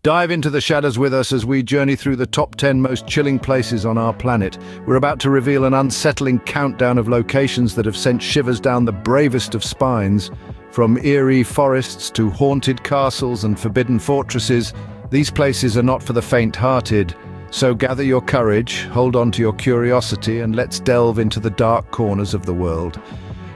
Dive into the shadows with us as we journey through the top 10 most chilling places on our planet. We're about to reveal an unsettling countdown of locations that have sent shivers down the bravest of spines. From eerie forests to haunted castles and forbidden fortresses, these places are not for the faint-hearted. So gather your courage, hold on to your curiosity, and let's delve into the dark corners of the world.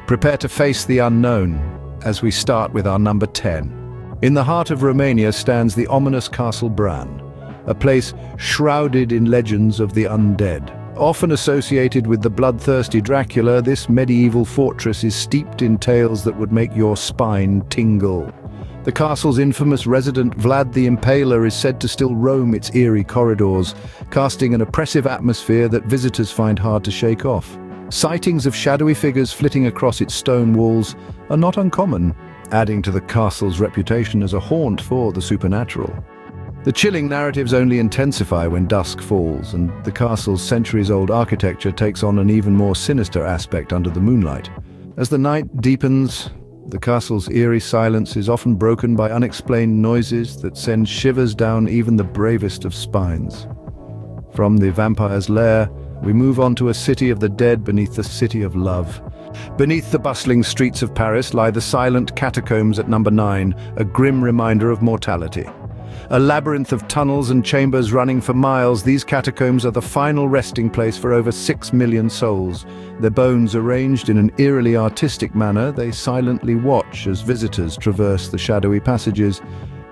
Prepare to face the unknown as we start with our number 10. In the heart of Romania stands the ominous Castle Bran, a place shrouded in legends of the undead. Often associated with the bloodthirsty Dracula, this medieval fortress is steeped in tales that would make your spine tingle. The castle's infamous resident Vlad the Impaler is said to still roam its eerie corridors, casting an oppressive atmosphere that visitors find hard to shake off. Sightings of shadowy figures flitting across its stone walls are not uncommon, adding to the castle's reputation as a haunt for the supernatural. The chilling narratives only intensify when dusk falls, and the castle's centuries-old architecture takes on an even more sinister aspect under the moonlight. As the night deepens, the castle's eerie silence is often broken by unexplained noises that send shivers down even the bravest of spines. From the vampire's lair, we move on to a city of the dead beneath the city of love. Beneath the bustling streets of Paris lie the silent catacombs at number 9, a grim reminder of mortality. A labyrinth of tunnels and chambers running for miles, these catacombs are the final resting place for over 6 million souls. Their bones arranged in an eerily artistic manner, they silently watch as visitors traverse the shadowy passages.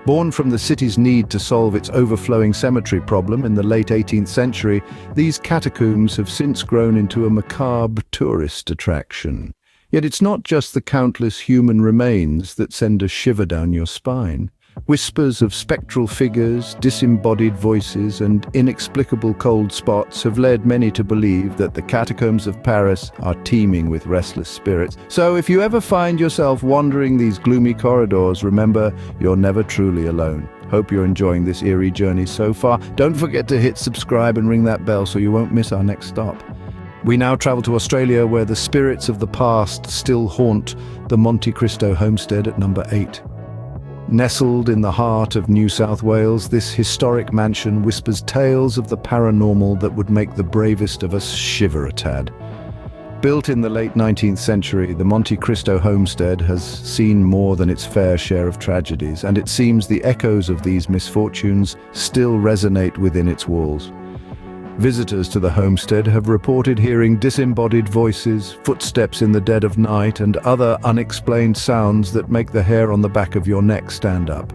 Born from the city's need to solve its overflowing cemetery problem in the late 18th century, these catacombs have since grown into a macabre tourist attraction. Yet it's not just the countless human remains that send a shiver down your spine. Whispers of spectral figures, disembodied voices, and inexplicable cold spots have led many to believe that the catacombs of Paris are teeming with restless spirits. So if you ever find yourself wandering these gloomy corridors, remember, you're never truly alone. Hope you're enjoying this eerie journey so far. Don't forget to hit subscribe and ring that bell so you won't miss our next stop. We now travel to Australia, where the spirits of the past still haunt the Monte Cristo homestead at number 8. Nestled in the heart of New South Wales, this historic mansion whispers tales of the paranormal that would make the bravest of us shiver a tad. Built in the late 19th century, the Monte Cristo homestead has seen more than its fair share of tragedies, and it seems the echoes of these misfortunes still resonate within its walls. Visitors to the homestead have reported hearing disembodied voices, footsteps in the dead of night, and other unexplained sounds that make the hair on the back of your neck stand up.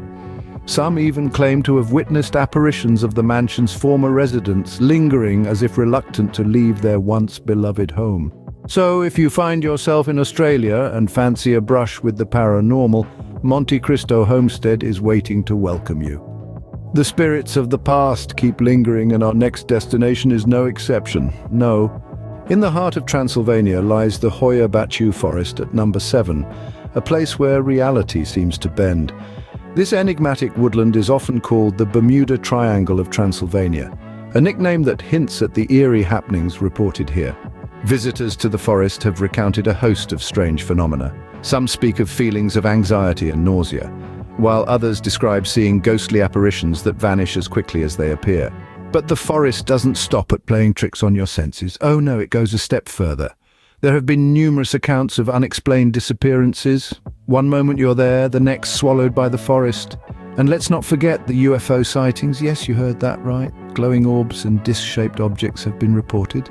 Some even claim to have witnessed apparitions of the mansion's former residents, lingering as if reluctant to leave their once beloved home. So if you find yourself in Australia and fancy a brush with the paranormal, Monte Cristo Homestead is waiting to welcome you. The spirits of the past keep lingering, and our next destination is no exception. No. In the heart of Transylvania lies the Hoia Baciu Forest at number 7, a place where reality seems to bend. This enigmatic woodland is often called the Bermuda Triangle of Transylvania, a nickname that hints at the eerie happenings reported here. Visitors to the forest have recounted a host of strange phenomena. Some speak of feelings of anxiety and nausea, while others describe seeing ghostly apparitions that vanish as quickly as they appear. But the forest doesn't stop at playing tricks on your senses. Oh no, it goes a step further. There have been numerous accounts of unexplained disappearances. One moment you're there, the next swallowed by the forest. And let's not forget the UFO sightings. Yes, you heard that right. Glowing orbs and disc-shaped objects have been reported,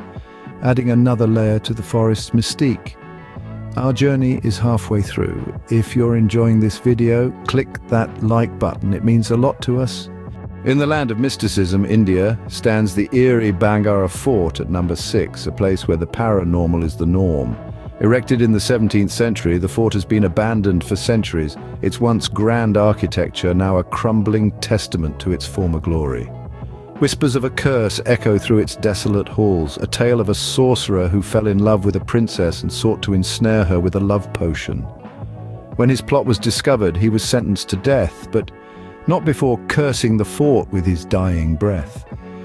adding another layer to the forest's mystique. Our journey is halfway through. If you're enjoying this video, click that like button. It means a lot to us. In the land of mysticism, India, stands the Eerie Bangara Fort at number 6, a place where the paranormal is the norm. Erected in the 17th century, the fort has been abandoned for centuries, its once grand architecture now a crumbling testament to its former glory. Whispers of a curse echo through its desolate halls, a tale of a sorcerer who fell in love with a princess and sought to ensnare her with a love potion. When his plot was discovered, he was sentenced to death, but not before cursing the fort with his dying breath.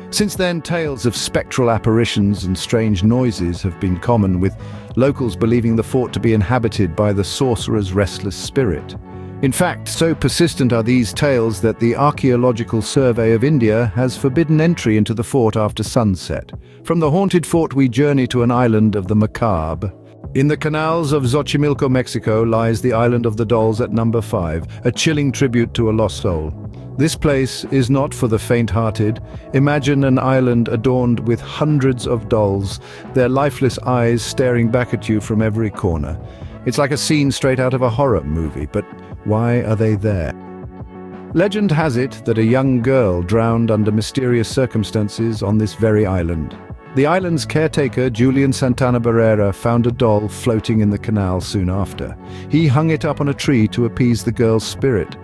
Since then, tales of spectral apparitions and strange noises have been common, with locals believing the fort to be inhabited by the sorcerer's restless spirit. In fact, so persistent are these tales that the Archaeological Survey of India has forbidden entry into the fort after sunset. From the haunted fort we journey to an island of the macabre. In the canals of Xochimilco, Mexico, lies the Island of the Dolls at number 5, a chilling tribute to a lost soul. This place is not for the faint-hearted. Imagine an island adorned with hundreds of dolls, their lifeless eyes staring back at you from every corner. It's like a scene straight out of a horror movie, but why are they there? Legend has it that a young girl drowned under mysterious circumstances on this very island. The island's caretaker, Julian Santana Barrera, found a doll floating in the canal soon after. He hung it up on a tree to appease the girl's spirit.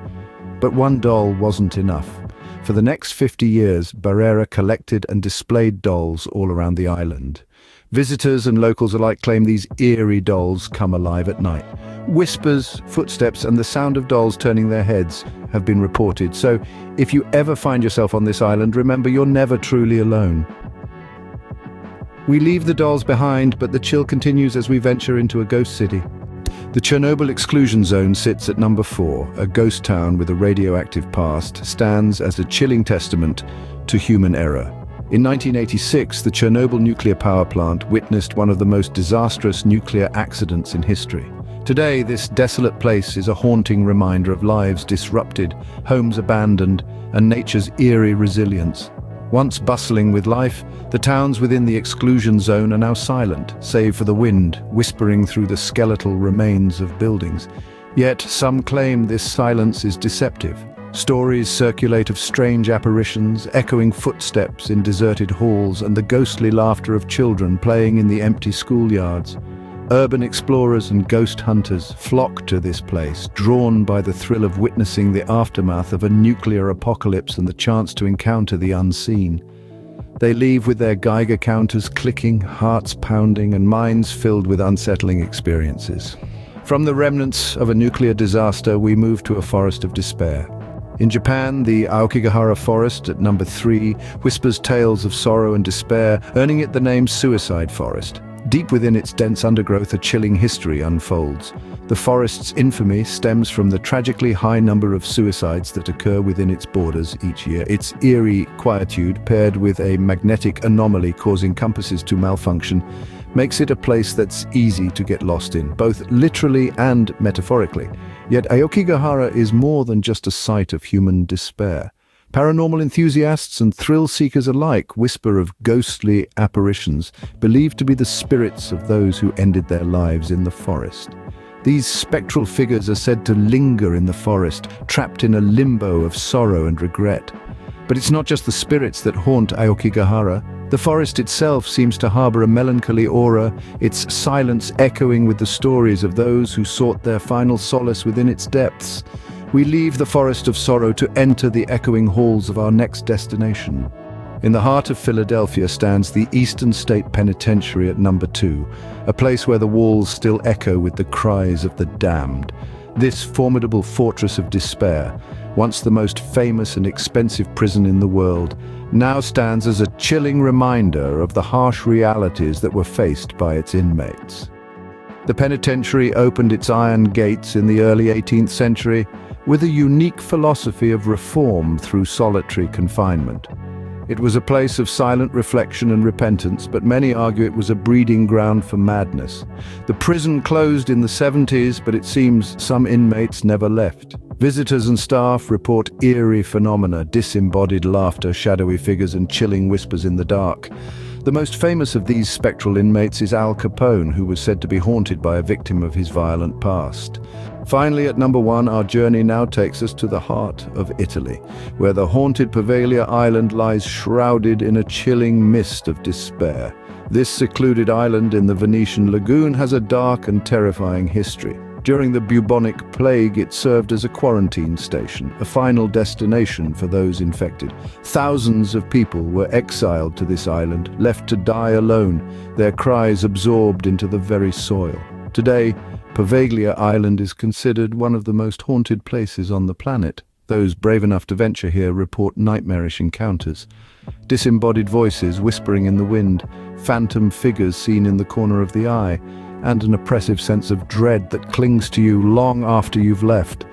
But one doll wasn't enough. For the next 50 years, Barrera collected and displayed dolls all around the island. Visitors and locals alike claim these eerie dolls come alive at night. Whispers, footsteps, and the sound of dolls turning their heads have been reported. So, if you ever find yourself on this island, remember you're never truly alone. We leave the dolls behind, but the chill continues as we venture into a ghost city. The Chernobyl exclusion zone sits at number 4, a ghost town with a radioactive past, stands as a chilling testament to human error. In 1986, the Chernobyl nuclear power plant witnessed one of the most disastrous nuclear accidents in history. Today, this desolate place is a haunting reminder of lives disrupted, homes abandoned, and nature's eerie resilience. Once bustling with life, the towns within the exclusion zone are now silent, save for the wind whispering through the skeletal remains of buildings. Yet some claim this silence is deceptive. Stories circulate of strange apparitions, echoing footsteps in deserted halls, and the ghostly laughter of children playing in the empty schoolyards. Urban explorers and ghost hunters flock to this place, drawn by the thrill of witnessing the aftermath of a nuclear apocalypse and the chance to encounter the unseen. They leave with their Geiger counters clicking, hearts pounding, and minds filled with unsettling experiences. From the remnants of a nuclear disaster, we move to a forest of despair. In Japan, the Aokigahara Forest at number 3 whispers tales of sorrow and despair, earning it the name Suicide Forest. Deep within its dense undergrowth, a chilling history unfolds. The forest's infamy stems from the tragically high number of suicides that occur within its borders each year. Its eerie quietude, paired with a magnetic anomaly causing compasses to malfunction, makes it a place that's easy to get lost in, both literally and metaphorically. Yet Aokigahara is more than just a site of human despair. Paranormal enthusiasts and thrill-seekers alike whisper of ghostly apparitions, believed to be the spirits of those who ended their lives in the forest. These spectral figures are said to linger in the forest, trapped in a limbo of sorrow and regret. But it's not just the spirits that haunt Aokigahara. The forest itself seems to harbor a melancholy aura, its silence echoing with the stories of those who sought their final solace within its depths. We leave the forest of sorrow to enter the echoing halls of our next destination. In the heart of Philadelphia stands the Eastern State Penitentiary at number 2, a place where the walls still echo with the cries of the damned. This formidable fortress of despair, once the most famous and expensive prison in the world, now stands as a chilling reminder of the harsh realities that were faced by its inmates. The penitentiary opened its iron gates in the early 18th century with a unique philosophy of reform through solitary confinement. It was a place of silent reflection and repentance, but many argue it was a breeding ground for madness. The prison closed in the 70s, but it seems some inmates never left. Visitors and staff report eerie phenomena, disembodied laughter, shadowy figures, and chilling whispers in the dark. The most famous of these spectral inmates is Al Capone, who was said to be haunted by a victim of his violent past. Finally, at number 1, our journey now takes us to the heart of Italy, where the haunted Poveglia Island lies shrouded in a chilling mist of despair. This secluded island in the Venetian lagoon has a dark and terrifying history. During the bubonic plague, it served as a quarantine station, a final destination for those infected. Thousands of people were exiled to this island, left to die alone, their cries absorbed into the very soil. Today, Poveglia Island is considered one of the most haunted places on the planet. Those brave enough to venture here report nightmarish encounters. Disembodied voices whispering in the wind, phantom figures seen in the corner of the eye, and an oppressive sense of dread that clings to you long after you've left.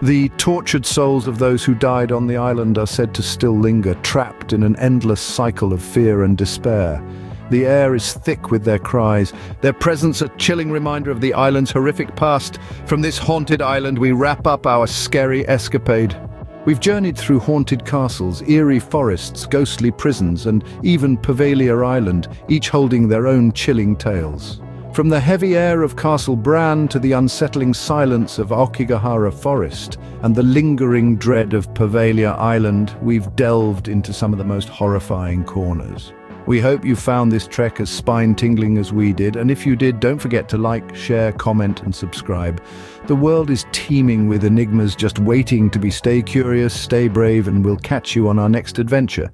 The tortured souls of those who died on the island are said to still linger, trapped in an endless cycle of fear and despair. The air is thick with their cries, their presence a chilling reminder of the island's horrific past. From this haunted island, we wrap up our scary escapade. We've journeyed through haunted castles, eerie forests, ghostly prisons, and even Poveglia Island, each holding their own chilling tales. From the heavy air of Castle Bran to the unsettling silence of Hoia Forest and the lingering dread of Poveglia Island, we've delved into some of the most horrifying corners. We hope you found this trek as spine-tingling as we did, and if you did, don't forget to like, share, comment, and subscribe. The world is teeming with enigmas just waiting to be. Stay curious, stay brave, and we'll catch you on our next adventure.